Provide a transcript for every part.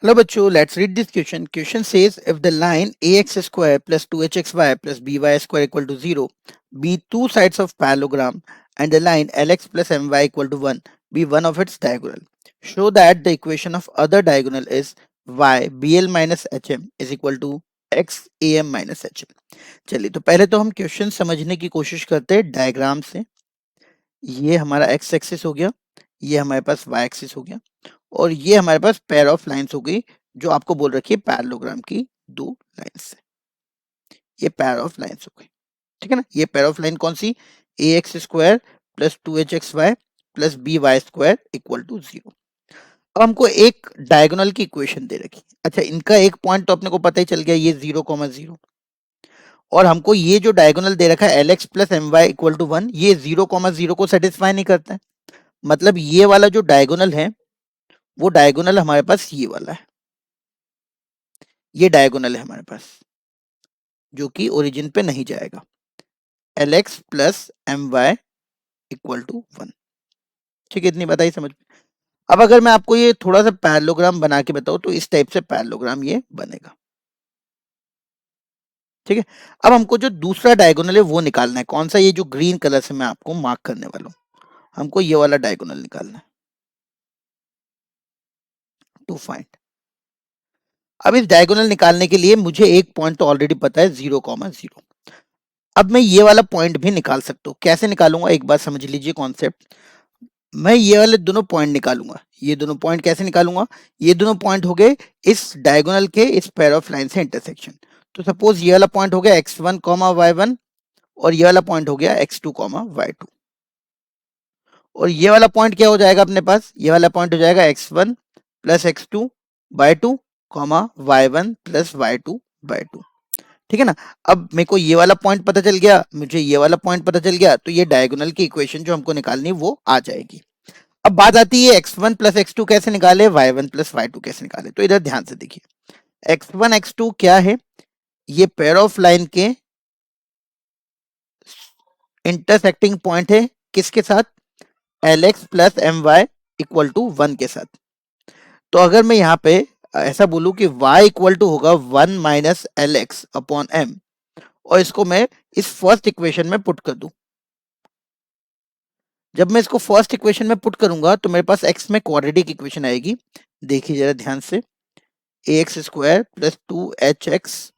Hello bachcho, let's read this question. Question says if the line ax square plus 2hxy plus by square equal to 0 be two sides of parallelogram and the line lx plus my equal to 1 be one of its diagonal. Show that the equation of other diagonal is y bl minus hm is equal to x am minus hm. चलिए तो पहले तो हम question समझने की कोशिश करते हैं डायग्राम से। ये हमारा एक्स एक्सिस हो गया, ये हमारे पास वाई एक्सिस हो गया और ये हमारे पास पेयर ऑफ लाइंस हो गई जो आपको बोल रखी है पैरेललोग्राम की दो लाइंस से। ये पेयर ऑफ लाइंस हो गई, ठीक है ना। ये पेयर ऑफ लाइन कौन सी, A X square plus 2hxy plus B Y square equal to 0। अब हमको एक डायगोनल की इक्वेशन दे रखी। अच्छा, इनका एक पॉइंट तो अपने को पता ही चल गया, ये 0,0 और हमको ये जो डायगोनल दे रखा है L X plus M Y equal to 1, ये 0,0 को सेटिस्फाई नहीं करता है। मतलब ये वाला जो डायगोनल है वो डायगोनल हमारे पास ये वाला है, ये डायगोनल है हमारे पास जो कि ओरिजिन पे नहीं जाएगा। L X plus M Y equal to 1, ठीक है, इतनी बताई समझ में। अब अगर मैं आपको ये थोड़ा सा पैरेललोग्राम बना के बताऊं तो इस टाइप से पैरेललोग्राम ये बनेगा, ठीक है। अब हमको जो दूसरा डायगोनल है वो निकालना है। कौन सा, ये जो ग्रीन कलर से मैं आपको मार्क करने वाला हूं, हमको ये वाला डायगोनल निकालना है टू फाइंड। अब इस डायगोनल निकालने के लिए मुझे एक पॉइंट तो ऑलरेडी पता है 0,0। अब मैं ये वाला पॉइंट भी निकाल सकता हूँ। कैसे निकालूंगा, एक बात समझ लीजिए कॉन्सेप्ट। मैं ये वाले दोनों पॉइंट निकालूंगा। ये दोनों पॉइंट कैसे निकालूंगा, ये दोनों पॉइंट हो गए इस डायगोनल के इस पेयर ऑफ लाइन से इंटरसेक्शन। तो सपोज ये वाला पॉइंट हो गया x1 y1 और ये वाला पॉइंट हो गया x2 y2 और ये वाला पॉइंट क्या हो जाएगा अपने पास, ये वाला पॉइंट हो जाएगा x1 plus x2 y2 y1 plus y2 y2, ठीक है ना। अब मेरे को ये वाला पॉइंट पता चल गया, मुझे ये वाला पॉइंट पता चल गया, तो ये डायगोनल की इक्वेशन जो हमको निकालनी है वो आ जाएगी। अब बात आती है x1 प्लस x2 कैसे निकाले, y1 प्लस y2 कैसे निकाले। तो इधर ध्यान से देखिए, x1 x2 क्या है, ये पेयर ऑफ लाइन के इंटरसेक्टिंग पॉइंट है किसके साथ, lx plus M Y equal to 1 के साथ। तो अगर मैं यहाँ पे ऐसा बोलूं कि y इक्वल टू होगा 1 minus L X upon M और इसको मैं इस फर्स्ट इक्वेशन में पुट कर दूं, जब मैं इसको फर्स्ट इक्वेशन में पुट करूंगा तो मेरे पास x में क्वाड्रेटिक इक्वेशन आएगी। देखिए जरा ध्यान से, A X square plus 2hx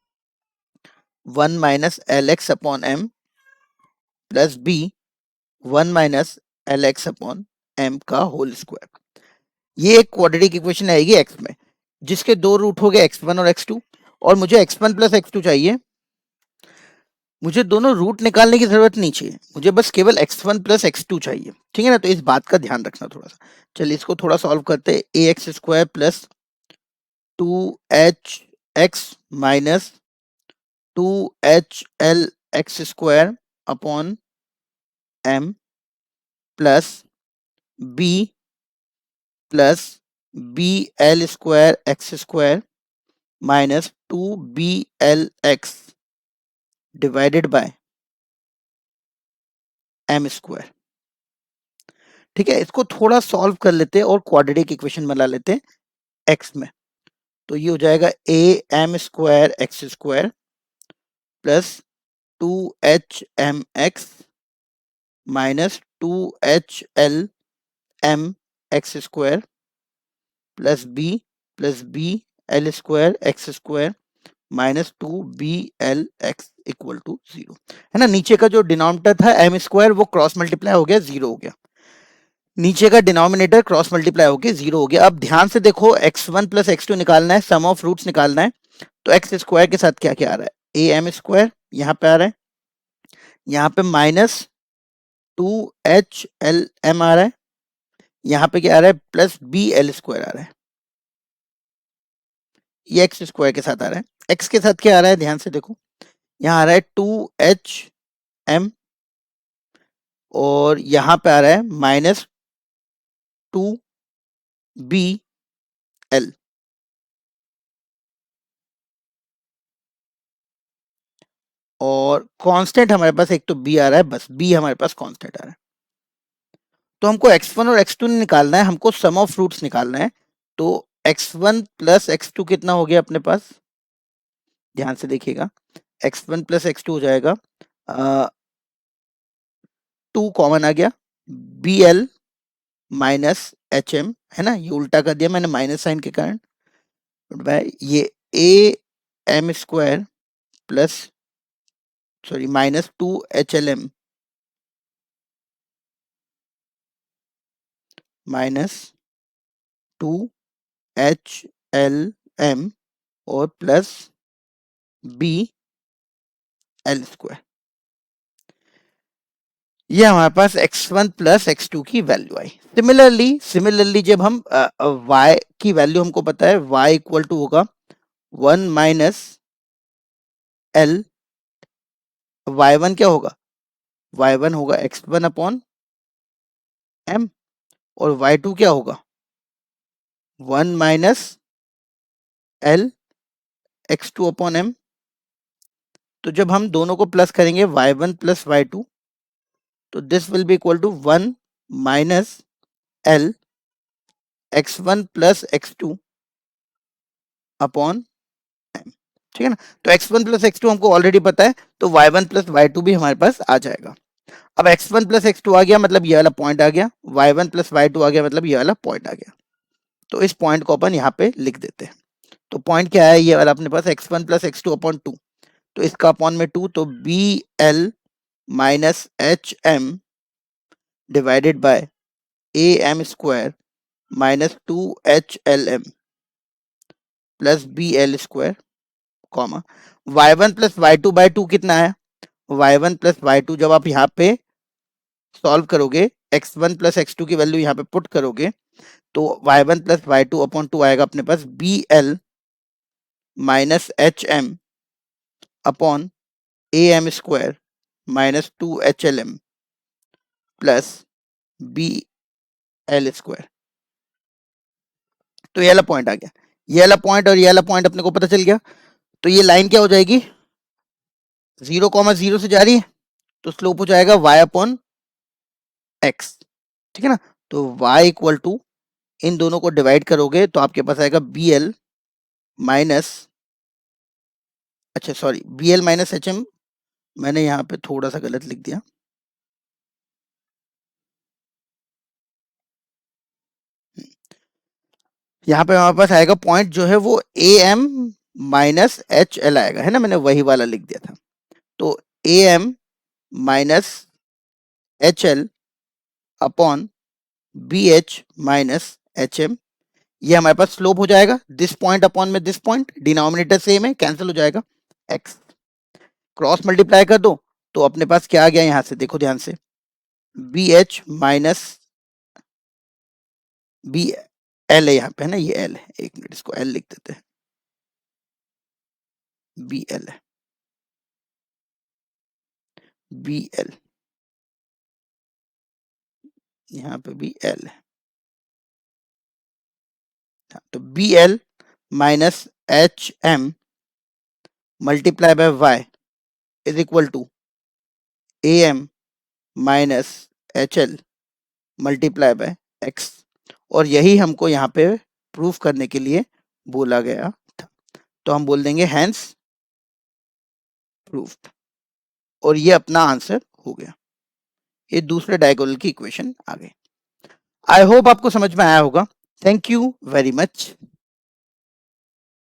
1 minus L X upon M plus B 1 minus L X upon M का होल स्क्वायर। ये एक क्वाड्रेटिक इक्वेशन आएगी x में, जिसके दो रूट हो गए x1 और x2 और मुझे x1 प्लस x2 चाहिए। मुझे दोनों रूट निकालने की जरूरत नहीं चाहिए, मुझे बस केवल x1 प्लस x2 चाहिए, ठीक है ना। तो इस बात का ध्यान रखना थोड़ा सा। चलिए इसको थोड़ा सॉल्व करते हैं। A X square plus 2hx minus 2hL X square upon m plus b plus B L square X square minus 2bl(x) divided by m square, ठीक है। इसको थोड़ा सॉल्व कर लेते हैं और क्वाड्रेटिक इक्वेशन बना लेते हैं x में। तो ये हो जाएगा A M square X square plus 2hmx minus 2hLm X square plus B L square X square minus 2bl(x) equal to 0, है ना। नीचे का जो डिनोमिनेटर था एम स्क्वायर वो क्रॉस मल्टीप्लाई हो गया, 0 हो गया। नीचे का डिनोमिनेटर क्रॉस मल्टीप्लाई होके 0 हो गया। अब ध्यान से देखो, x1 प्लस x2 निकालना है, सम ऑफ रूट्स निकालना है। तो एक्स स्क्वायर के साथ क्या क्या आ रहा है, ए एम स्क्वायर यहाँ पे आ रहा है, यहाँ पे माइनस 2hLm आ रहा है, यहाँ पे क्या आ रहा है प्लस बी एल स्क्वायर आ रहा है। ये एक्स स्क्वायर के साथ आ रहा है। एक्स के साथ क्या आ रहा है, ध्यान से देखो, यहाँ आ रहा है 2hm और यहाँ पे आ रहा है माइनस 2bl। और कांस्टेंट हमारे पास एक तो b आ रहा है, बस b हमारे पास कांस्टेंट आ रहा है। तो हमको x1 और x2 निकालना है, हमको सम ऑफ रूट्स निकालना है। तो x1 प्लस x2 कितना हो गया अपने पास, ध्यान से देखिएगा, x1 प्लस x2 हो जाएगा 2 कॉमन आ गया, bl माइनस hm, है ना, ये उल्टा कर दिया मैंने माइनस साइन के कारण, बाय ये A M square plus sorry minus 2HLM minus 2HLM और प्लस BL स्क्वायर, ये हमारे पास x1 प्लस x2 की वैल्यू आई। सिमिलरली जब हम y की वैल्यू हमको पता है, y इक्वल टू होगा 1 माइनस L, y1 क्या होगा, y1 होगा x1 अपॉन m और y2 क्या होगा 1 minus L x2 upon m। तो जब हम दोनों को प्लस करेंगे y1 प्लस y2, तो this will be equal to 1 minus L x1 plus x2 upon m, ठीक है ना। तो x1 प्लस x2 हमको ऑलरेडी पता है, तो y1 प्लस y2 भी हमारे पास आ जाएगा। अब x1 प्लस x2 आ गया मतलब ये वाला पॉइंट आ गया, y1 प्लस y2 आ गया मतलब ये वाला पॉइंट आ गया। तो इस पॉइंट को अपन यहाँ पे लिख देते हैं। तो पॉइंट क्या है, ये वाला अपने पास x1 प्लस x2 अपॉन 2, तो इसका अपॉन में 2, तो BL minus HM divided by AM square minus 2HLM plus BL square, comma y1 plus y2 by 2 कितना है, y1 प्लस y2 जब आप यहाँ पे सॉल्व करोगे, x1 प्लस x2 की वैल्यू यहाँ पे पुट करोगे, तो y1 प्लस y2 अपॉन 2 आएगा अपने पास BL minus HM upon AM square minus 2HLM plus BL square. तो ये वाला पॉइंट आ गया, ये वाला पॉइंट और ये वाला पॉइंट अपने को पता चल गया। तो ये लाइन क्या हो जाएगी, 0,0 से जा रही है, तो स्लोप हो जाएगा y अपॉन x, ठीक है ना। तो y इक्वल टू, इन दोनों को डिवाइड करोगे तो आपके पास आएगा BL माइनस, अच्छा सॉरी BL माइनस HM, मैंने यहाँ पे थोड़ा सा गलत लिख दिया, यहाँ पे हमारे पास आएगा पॉइंट जो है वो AM माइनस HL आएगा, है ना, मैंने वही वाला लिख दिया था। तो AM minus HL upon BH minus HM, ये हमारे पास स्लोप हो जाएगा, दिस पॉइंट अपॉन में दिस पॉइंट, डिनोमिनेटर सेम है, कैंसिल हो जाएगा, x क्रॉस मल्टीप्लाई कर दो तो अपने पास क्या आ गया, यहां से देखो ध्यान से, BH माइनस BL है यहाँ पे, है ना, ये L है, एक मिनट इसको L लिख देते हैं, BL है, BL यहाँ पे भी L है, तो BL minus HM multiply by y is equal to AM minus HL multiply by x, और यही हमको यहाँ पे प्रूफ करने के लिए बोला गया था। तो हम बोल देंगे हैंस प्रूफ्ड, और ये अपना आंसर हो गया। ये दूसरे डायगोनल की इक्वेशन आ गई। आई होप आपको समझ में आया होगा। Thank you very much.